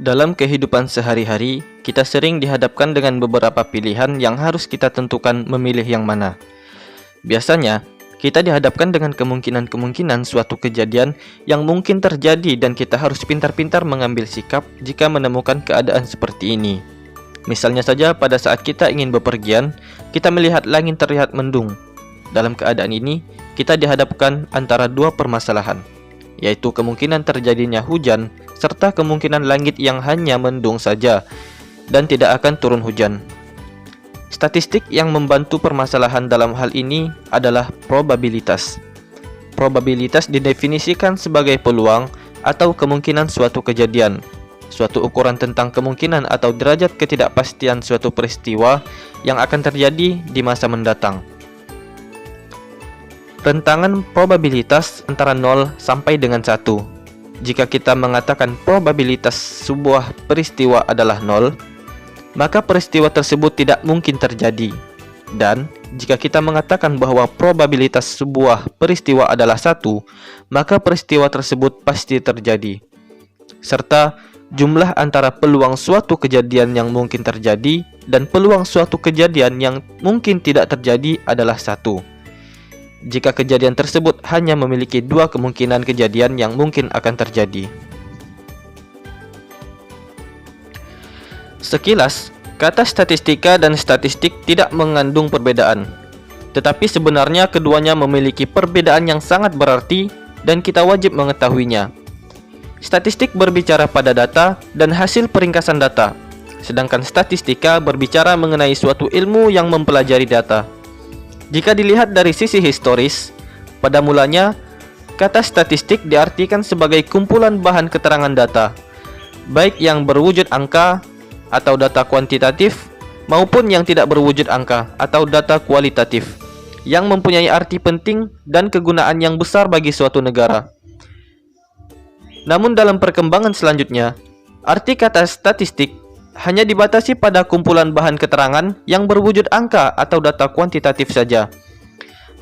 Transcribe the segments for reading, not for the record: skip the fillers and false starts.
Dalam kehidupan sehari-hari, kita sering dihadapkan dengan beberapa pilihan yang harus kita tentukan memilih yang mana. Biasanya, kita dihadapkan dengan kemungkinan-kemungkinan suatu kejadian yang mungkin terjadi dan kita harus pintar-pintar mengambil sikap jika menemukan keadaan seperti ini. Misalnya saja pada saat kita ingin bepergian, kita melihat langit terlihat mendung. Dalam keadaan ini, kita dihadapkan antara dua permasalahan, yaitu kemungkinan terjadinya hujan serta kemungkinan langit yang hanya mendung saja dan tidak akan turun hujan. Statistik yang membantu permasalahan dalam hal ini adalah probabilitas. Probabilitas didefinisikan sebagai peluang atau kemungkinan suatu kejadian, suatu ukuran tentang kemungkinan atau derajat ketidakpastian suatu peristiwa yang akan terjadi di masa mendatang. Rentangan probabilitas antara 0 sampai dengan 1. Jika kita mengatakan probabilitas sebuah peristiwa adalah 0, maka peristiwa tersebut tidak mungkin terjadi. Dan jika kita mengatakan bahwa probabilitas sebuah peristiwa adalah 1, maka peristiwa tersebut pasti terjadi. Serta jumlah antara peluang suatu kejadian yang mungkin terjadi dan peluang suatu kejadian yang mungkin tidak terjadi adalah 1. Jika kejadian tersebut hanya memiliki dua kemungkinan kejadian yang mungkin akan terjadi. Sekilas, kata statistika dan statistik tidak mengandung perbedaan. Tetapi sebenarnya keduanya memiliki perbedaan yang sangat berarti dan kita wajib mengetahuinya. Statistik berbicara pada data dan hasil peringkasan data, sedangkan statistika berbicara mengenai suatu ilmu yang mempelajari data. Jika dilihat dari sisi historis, pada mulanya, kata statistik diartikan sebagai kumpulan bahan keterangan data, baik yang berwujud angka atau data kuantitatif, maupun yang tidak berwujud angka atau data kualitatif, yang mempunyai arti penting dan kegunaan yang besar bagi suatu negara. Namun dalam perkembangan selanjutnya, arti kata statistik hanya dibatasi pada kumpulan bahan keterangan yang berwujud angka atau data kuantitatif saja.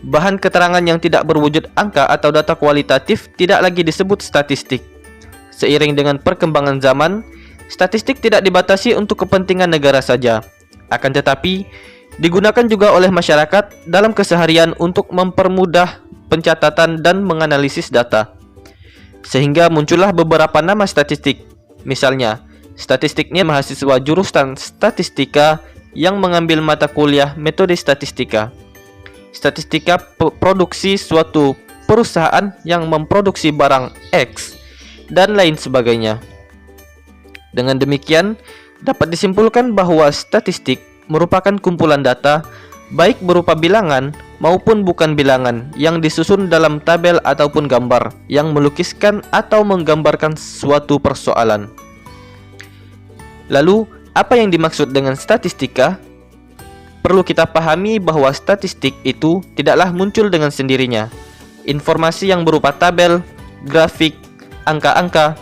Bahan keterangan yang tidak berwujud angka atau data kualitatif tidak lagi disebut statistik. Seiring dengan perkembangan zaman, statistik tidak dibatasi untuk kepentingan negara saja, akan tetapi digunakan juga oleh masyarakat dalam keseharian untuk mempermudah pencatatan dan menganalisis data. Sehingga muncullah beberapa nama statistik, misalnya statistiknya mahasiswa jurusan statistika yang mengambil mata kuliah metode statistika. Statistika produksi suatu perusahaan yang memproduksi barang X dan lain sebagainya. Dengan demikian, dapat disimpulkan bahwa statistik merupakan kumpulan data baik berupa bilangan maupun bukan bilangan yang disusun dalam tabel ataupun gambar yang melukiskan atau menggambarkan suatu persoalan. Lalu, apa yang dimaksud dengan statistika? Perlu kita pahami bahwa statistik itu tidaklah muncul dengan sendirinya. Informasi yang berupa tabel, grafik, angka-angka,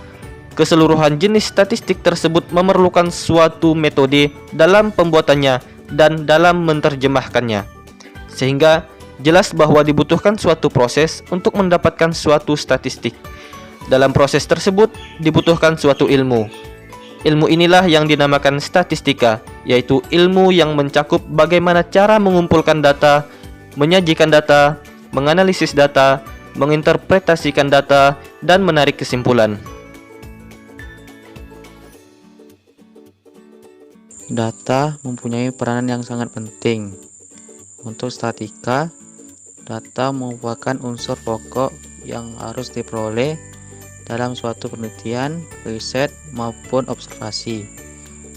keseluruhan jenis statistik tersebut memerlukan suatu metode dalam pembuatannya dan dalam menerjemahkannya. Sehingga jelas bahwa dibutuhkan suatu proses untuk mendapatkan suatu statistik. Dalam proses tersebut dibutuhkan suatu ilmu. Ilmu inilah yang dinamakan statistika, yaitu ilmu yang mencakup bagaimana cara mengumpulkan data, menyajikan data, menganalisis data, menginterpretasikan data, dan menarik kesimpulan. Data mempunyai peranan yang sangat penting. Untuk statistika, data merupakan unsur pokok yang harus diperoleh dalam suatu penelitian, riset, maupun observasi.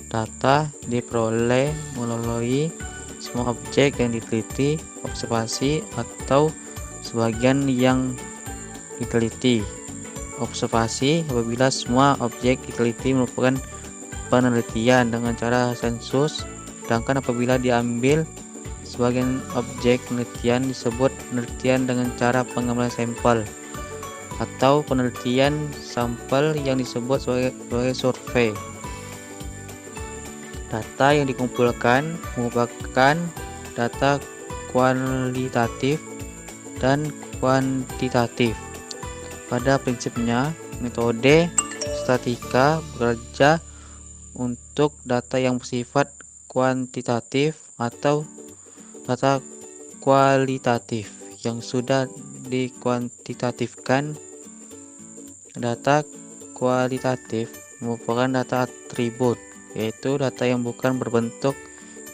Data diperoleh melalui semua objek yang diteliti, observasi, atau sebagian yang diteliti. Observasi apabila semua objek diteliti merupakan penelitian dengan cara sensus, sedangkan apabila diambil sebagian objek penelitian disebut penelitian dengan cara pengambilan sampel, atau penelitian sampel yang disebut sebagai survei. Data yang dikumpulkan merupakan data kualitatif dan kuantitatif. Pada prinsipnya, metode statistika bekerja untuk data yang bersifat kuantitatif atau data kualitatif yang sudah dikuantitatifkan. Data kualitatif merupakan data atribut, yaitu data yang bukan berbentuk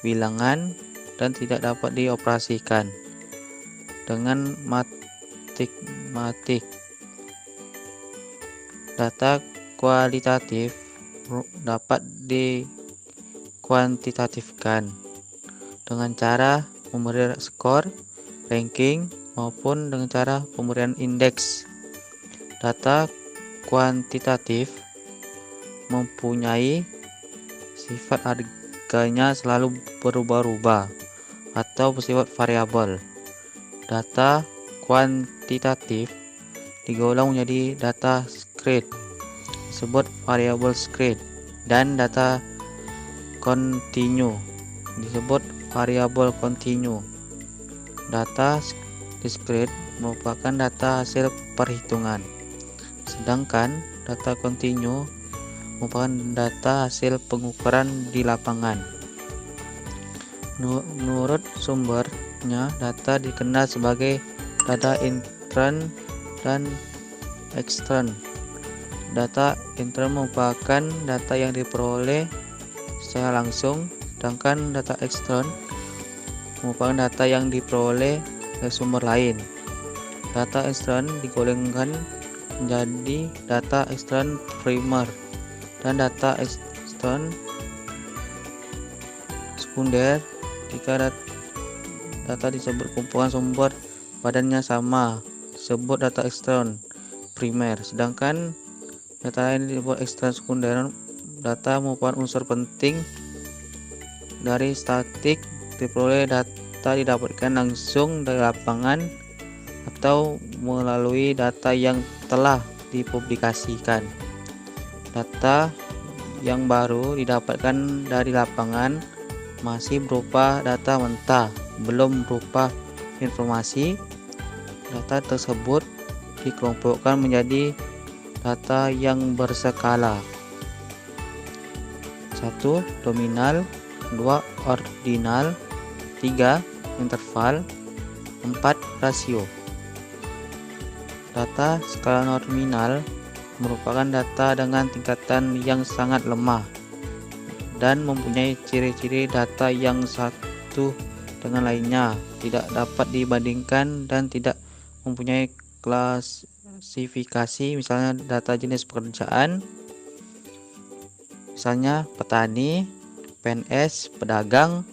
bilangan dan tidak dapat dioperasikan dengan matematik. Data kualitatif dapat dikuantitatifkan dengan cara memberi skor, ranking, maupun dengan cara pemberian indeks. Data kuantitatif mempunyai sifat harganya selalu berubah-ubah atau bersifat variabel. Data kuantitatif digolong menjadi data discrete, disebut variable discrete, dan data kontinu disebut variabel kontinu. Data discrete merupakan data hasil perhitungan, sedangkan data kontinu merupakan data hasil pengukuran di lapangan. Menurut sumbernya, data dikenal sebagai data intern dan extern. Data intern merupakan data yang diperoleh secara langsung, sedangkan data ekstern merupakan data yang diperoleh dari sumber lain. Data ekstern digolongkan menjadi data ekstern primer dan data ekstern sekunder jika data disebut kumpulan sumber badannya sama, disebut data ekstern primer, sedangkan data lain disebut ekstern sekunder. Data merupakan unsur penting dari statistik, diperoleh data didapatkan langsung dari lapangan atau melalui data yang telah dipublikasikan. Data yang baru didapatkan dari lapangan masih berupa data mentah, belum berupa informasi. Data tersebut dikelompokkan menjadi data yang berskala: 1. Nominal, 2. Ordinal, 3. Interval, 4. Rasio. Data skala nominal merupakan data dengan tingkatan yang sangat lemah dan mempunyai ciri-ciri data yang satu dengan lainnya, tidak dapat dibandingkan dan tidak mempunyai klasifikasi, misalnya data jenis pekerjaan, misalnya petani, PNS, pedagang,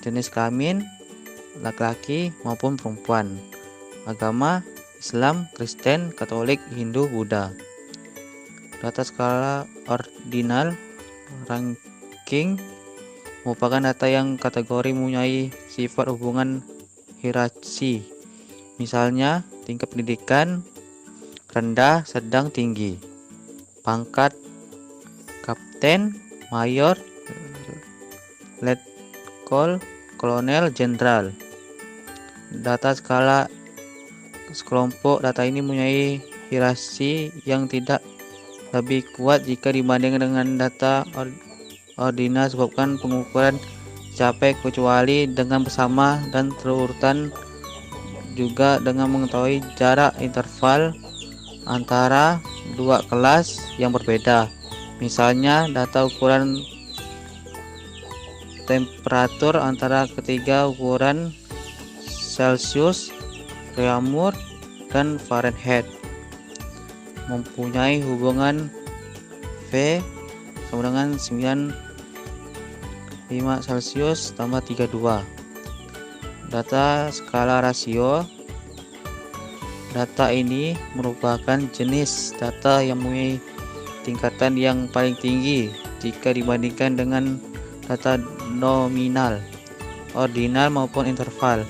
jenis kelamin, laki-laki maupun perempuan, agama, Islam, Kristen, Katolik, Hindu, Buddha. Data skala ordinal ranking merupakan data yang kategori mempunyai sifat hubungan hierarki, misalnya tingkat pendidikan, rendah, sedang, tinggi, pangkat, kapten, mayor, letkol, kolonel, jenderal. Data skala sekelompok data ini mempunyai hierarki yang tidak lebih kuat jika dibandingkan dengan data ordinal, sebabkan pengukuran dicapai kecuali dengan bersama dan terurutan, juga dengan mengetahui jarak interval antara dua kelas yang berbeda. Misalnya data ukuran temperatur antara ketiga ukuran Celsius, Reaumur, dan Fahrenheit mempunyai hubungan V sama dengan 95 Celsius tambah 32. Data skala rasio. Data ini merupakan jenis data yang mempunyai tingkatan yang paling tinggi jika dibandingkan dengan data nominal, ordinal maupun interval.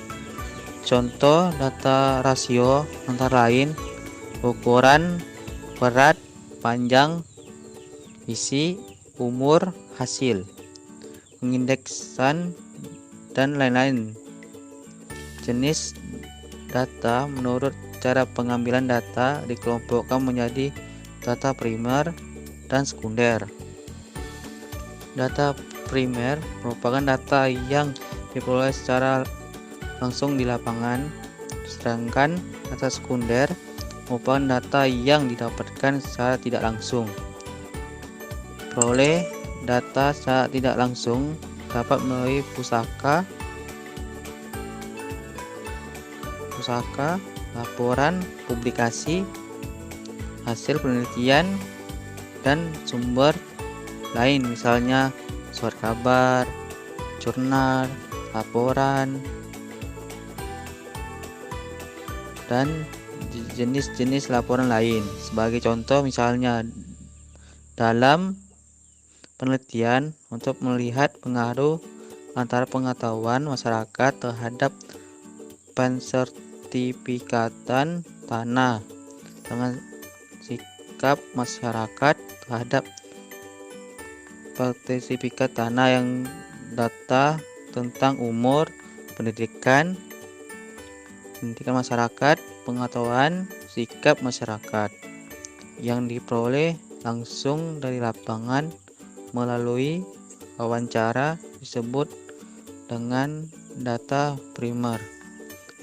Contoh data rasio antara lain ukuran, berat, panjang, isi, umur, hasil, pengindeksan, dan lain-lain. Jenis data menurut cara pengambilan data dikelompokkan menjadi data primer, dan sekunder. Data primer merupakan data yang diperoleh secara langsung di lapangan, sedangkan data sekunder merupakan data yang didapatkan secara tidak langsung. Peroleh data secara tidak langsung dapat melalui pusaka, laporan, publikasi, hasil penelitian, dan sumber lain, misalnya surat kabar, jurnal, laporan, dan jenis-jenis laporan lain. Sebagai contoh, misalnya dalam penelitian untuk melihat pengaruh antara pengetahuan masyarakat terhadap pensertifikatan tanah dengan sikap masyarakat terhadap sertifikat tanah, yang data tentang umur, pendidikan masyarakat, pengetahuan, sikap masyarakat yang diperoleh langsung dari lapangan melalui wawancara disebut dengan data primer.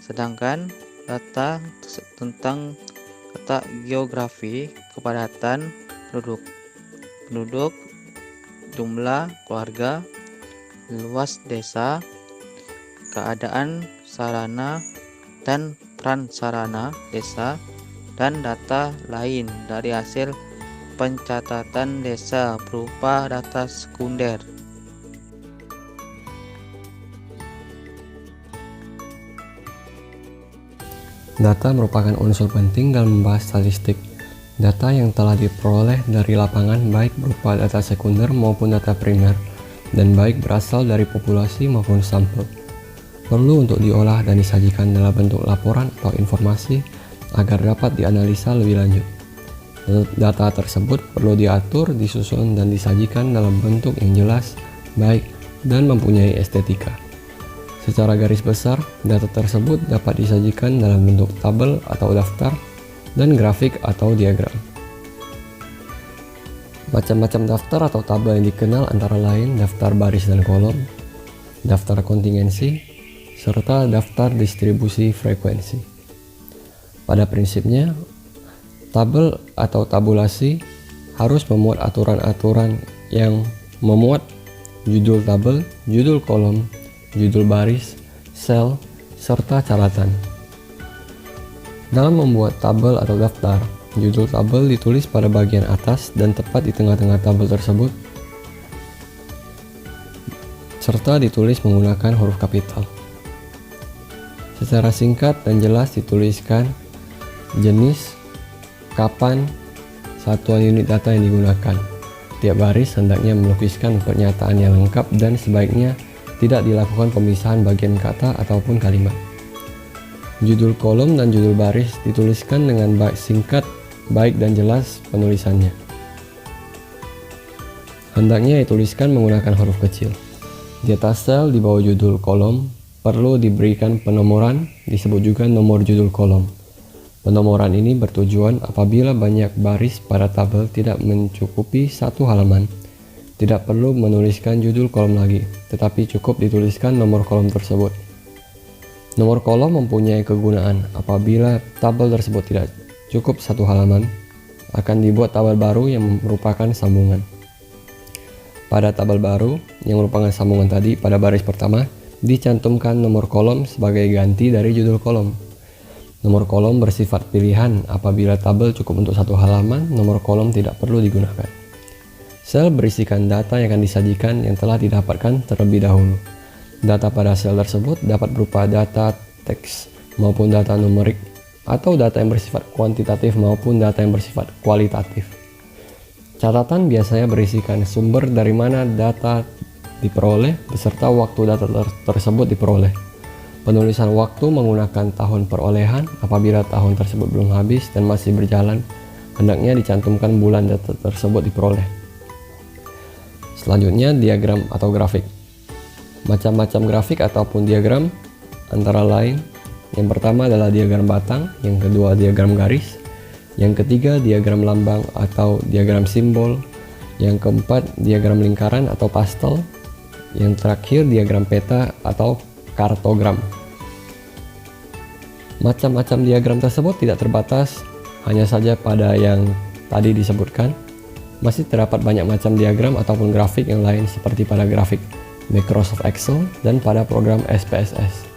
Sedangkan data tentang letak geografi, kepadatan penduduk, jumlah keluarga, luas desa, keadaan sarana dan prasarana desa, dan data lain dari hasil pencatatan desa berupa data sekunder. Data merupakan unsur penting dalam membahas statistik. Data yang telah diperoleh dari lapangan baik berupa data sekunder maupun data primer, dan baik berasal dari populasi maupun sampel, perlu untuk diolah dan disajikan dalam bentuk laporan atau informasi agar dapat dianalisa lebih lanjut. Data tersebut perlu diatur, disusun, dan disajikan dalam bentuk yang jelas, baik, dan mempunyai estetika. Secara garis besar, data tersebut dapat disajikan dalam bentuk tabel atau daftar, dan grafik atau diagram. Macam-macam daftar atau tabel yang dikenal antara lain daftar baris dan kolom, daftar kontingensi, serta daftar distribusi frekuensi. Pada prinsipnya, tabel atau tabulasi harus memuat aturan-aturan yang memuat judul tabel, judul kolom, judul baris, sel, serta catatan. Dalam membuat tabel atau daftar, judul tabel ditulis pada bagian atas dan tepat di tengah-tengah tabel tersebut, serta ditulis menggunakan huruf kapital. Secara singkat dan jelas dituliskan jenis, kapan, satuan unit data yang digunakan. Tiap baris hendaknya melukiskan pernyataan yang lengkap dan sebaiknya tidak dilakukan pemisahan bagian kata ataupun kalimat. Judul kolom dan judul baris dituliskan dengan baik singkat, baik dan jelas penulisannya. Hendaknya dituliskan menggunakan huruf kecil. Di atas sel di bawah judul kolom perlu diberikan penomoran, disebut juga nomor judul kolom. Penomoran ini bertujuan apabila banyak baris pada tabel tidak mencukupi satu halaman, tidak perlu menuliskan judul kolom lagi, tetapi cukup dituliskan nomor kolom tersebut. Nomor kolom mempunyai kegunaan apabila tabel tersebut tidak cukup satu halaman, akan dibuat tabel baru yang merupakan sambungan. Pada tabel baru yang merupakan sambungan tadi, pada baris pertama dicantumkan nomor kolom sebagai ganti dari judul kolom. Nomor kolom bersifat pilihan. Apabila tabel cukup untuk satu halaman, nomor kolom tidak perlu digunakan. Sel berisikan data yang akan disajikan yang telah didapatkan terlebih dahulu. Data pada sel tersebut dapat berupa data teks maupun data numerik, atau data yang bersifat kuantitatif maupun data yang bersifat kualitatif. Catatan biasanya berisikan sumber dari mana data diperoleh beserta waktu data tersebut diperoleh. Penulisan waktu menggunakan tahun perolehan. Apabila tahun tersebut belum habis dan masih berjalan, hendaknya dicantumkan bulan data tersebut diperoleh. Selanjutnya, diagram atau grafik. Macam-macam grafik ataupun diagram antara lain, yang pertama adalah diagram batang, yang kedua diagram garis, yang ketiga diagram lambang atau diagram simbol, Yang keempat, diagram lingkaran atau pastel. Yang terakhir, diagram peta atau kartogram. Macam-macam diagram tersebut tidak terbatas hanya saja pada yang tadi disebutkan. Masih terdapat banyak macam diagram ataupun grafik yang lain seperti pada grafik Microsoft Excel dan pada program SPSS.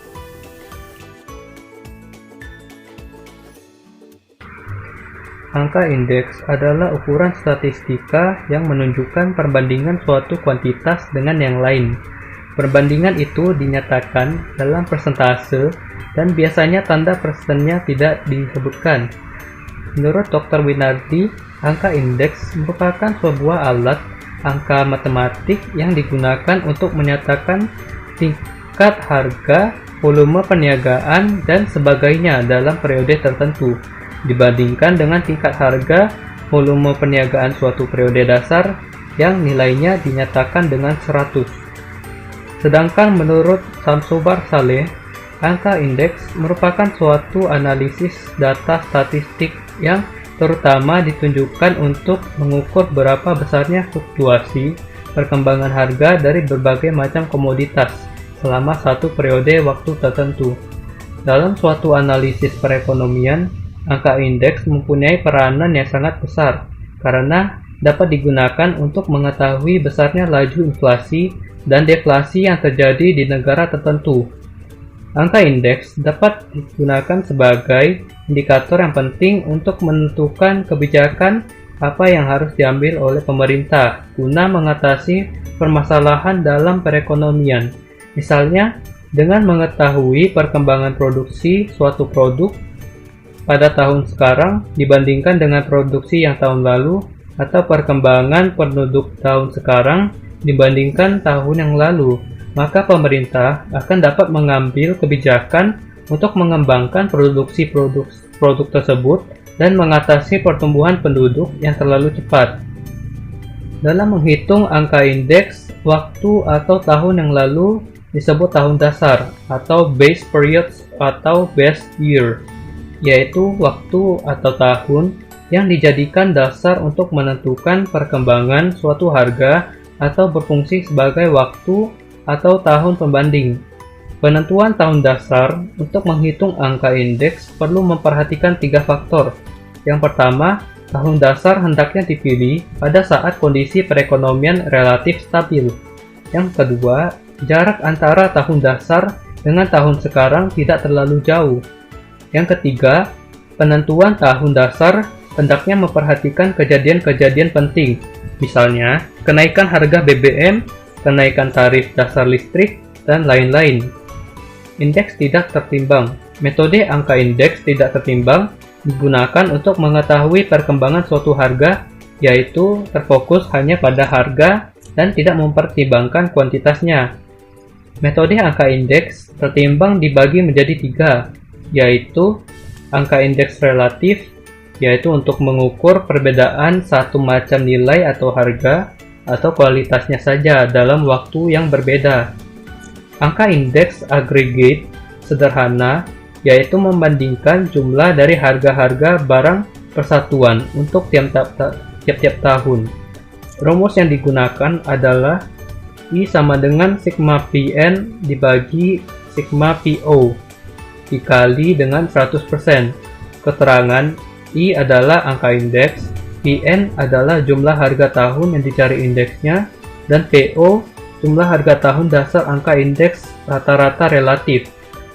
Angka indeks adalah ukuran statistika yang menunjukkan perbandingan suatu kuantitas dengan yang lain. Perbandingan itu dinyatakan dalam persentase dan biasanya tanda persennya tidak disebutkan. Menurut Dr. Winardi, angka indeks merupakan sebuah alat angka matematik yang digunakan untuk menyatakan tingkat harga, volume perniagaan, dan sebagainya dalam periode tertentu, dibandingkan dengan tingkat harga, volume perniagaan suatu periode dasar yang nilainya dinyatakan dengan 100. Sedangkan menurut Samsobar Saleh, angka indeks merupakan suatu analisis data statistik yang terutama ditunjukkan untuk mengukur berapa besarnya fluktuasi perkembangan harga dari berbagai macam komoditas selama satu periode waktu tertentu. Dalam suatu analisis perekonomian, angka indeks mempunyai peranan yang sangat besar karena dapat digunakan untuk mengetahui besarnya laju inflasi dan deflasi yang terjadi di negara tertentu. Angka indeks dapat digunakan sebagai indikator yang penting untuk menentukan kebijakan apa yang harus diambil oleh pemerintah guna mengatasi permasalahan dalam perekonomian. Misalnya, dengan mengetahui perkembangan produksi suatu produk pada tahun sekarang dibandingkan dengan produksi yang tahun lalu, atau perkembangan penduduk tahun sekarang dibandingkan tahun yang lalu, maka pemerintah akan dapat mengambil kebijakan untuk mengembangkan produksi produk tersebut dan mengatasi pertumbuhan penduduk yang terlalu cepat. Dalam menghitung angka indeks, waktu atau tahun yang lalu disebut tahun dasar atau base periods atau base year, yaitu waktu atau tahun yang dijadikan dasar untuk menentukan perkembangan suatu harga atau berfungsi sebagai waktu atau tahun pembanding. Penentuan tahun dasar untuk menghitung angka indeks perlu memperhatikan 3 faktor. Yang pertama, tahun dasar hendaknya dipilih pada saat kondisi perekonomian relatif stabil. Yang kedua, jarak antara tahun dasar dengan tahun sekarang tidak terlalu jauh. Yang ketiga, penentuan tahun dasar hendaknya memperhatikan kejadian-kejadian penting, misalnya kenaikan harga BBM, kenaikan tarif dasar listrik, dan lain-lain. Indeks tidak tertimbang. Metode angka indeks tidak tertimbang digunakan untuk mengetahui perkembangan suatu harga, yaitu terfokus hanya pada harga dan tidak mempertimbangkan kuantitasnya. Metode angka indeks tertimbang dibagi menjadi 3, yaitu angka indeks relatif, yaitu untuk mengukur perbedaan satu macam nilai atau harga atau kualitasnya saja dalam waktu yang berbeda. Angka indeks aggregate sederhana, yaitu membandingkan jumlah dari harga-harga barang persatuan untuk tiap-tiap tahun. Rumus yang digunakan adalah I sama dengan sigma Pn dibagi sigma Po dikali dengan 100%. Keterangan I adalah angka indeks, Pn adalah jumlah harga tahun yang dicari indeksnya, dan Po jumlah harga tahun dasar angka indeks rata-rata relatif,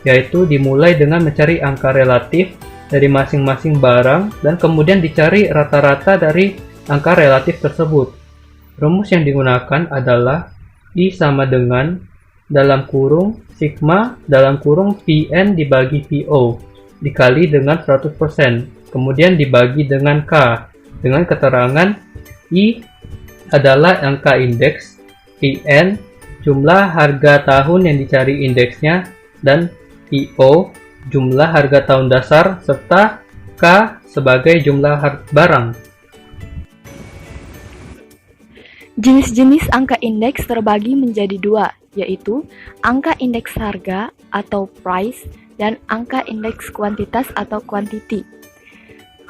yaitu dimulai dengan mencari angka relatif dari masing-masing barang dan kemudian dicari rata-rata dari angka relatif tersebut. Rumus yang digunakan adalah I sama dengan dalam kurung sigma dalam kurung Pn dibagi Po dikali dengan 100%, kemudian dibagi dengan K dengan keterangan I adalah angka indeks, Pn jumlah harga tahun yang dicari indeksnya, dan Po jumlah harga tahun dasar, serta K sebagai jumlah barang. Jenis-jenis angka indeks terbagi menjadi 2, yaitu angka indeks harga atau price dan angka indeks kuantitas atau quantity.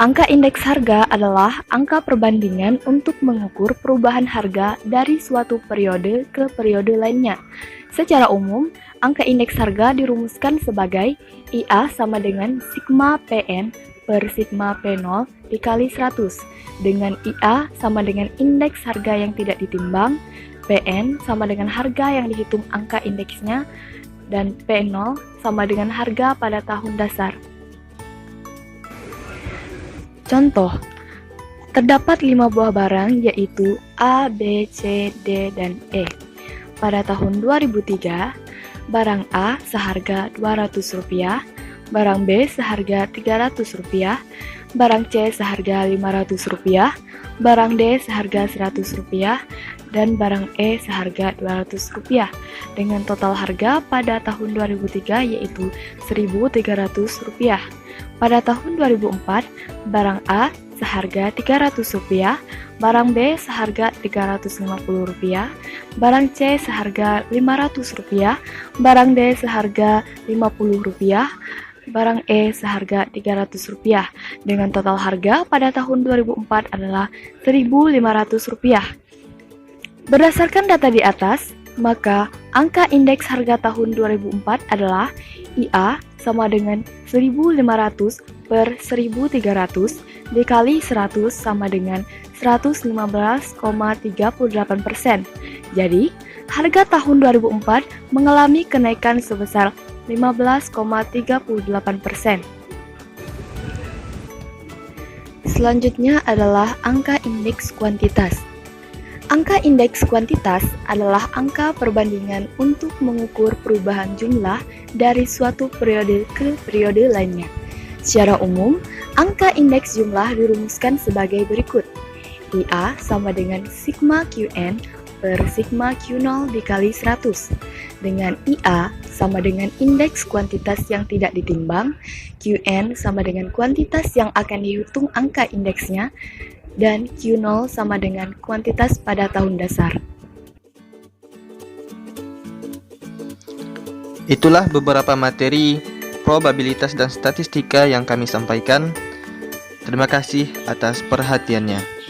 Angka indeks harga adalah angka perbandingan untuk mengukur perubahan harga dari suatu periode ke periode lainnya. Secara umum, angka indeks harga dirumuskan sebagai IA sama dengan sigma PN per sigma P0 dikali 100, dengan IA sama dengan indeks harga yang tidak ditimbang, PN sama dengan harga yang dihitung angka indeksnya, dan P0 sama dengan harga pada tahun dasar. Contoh, terdapat 5 buah barang yaitu A, B, C, D, dan E. Pada tahun 2003, barang A seharga Rp200, barang B seharga Rp300, barang C seharga Rp500, barang D seharga Rp100, dan barang E seharga Rp200, dengan total harga pada tahun 2003 yaitu Rp1.300. Pada tahun 2004, barang A seharga Rp300, barang B seharga Rp350, barang C seharga Rp500, barang D seharga Rp50, barang E seharga Rp300, dengan total harga pada tahun 2004 adalah Rp1.500. Berdasarkan data di atas, maka angka indeks harga tahun 2004 adalah IA sama dengan 1.500 per 1.300 dikali 100 sama dengan 115,38%. Jadi, harga tahun 2004 mengalami kenaikan sebesar 15,38%. Selanjutnya adalah angka indeks kuantitas. Angka indeks kuantitas adalah angka perbandingan untuk mengukur perubahan jumlah dari suatu periode ke periode lainnya. Secara umum, angka indeks jumlah dirumuskan sebagai berikut. IA sama dengan sigma QN per sigma Q0 dikali 100, dengan IA sama dengan indeks kuantitas yang tidak ditimbang, QN sama dengan kuantitas yang akan dihitung angka indeksnya, dan Q0 sama dengan kuantitas pada tahun dasar. Itulah beberapa materi probabilitas dan statistika yang kami sampaikan. Terima kasih atas perhatiannya.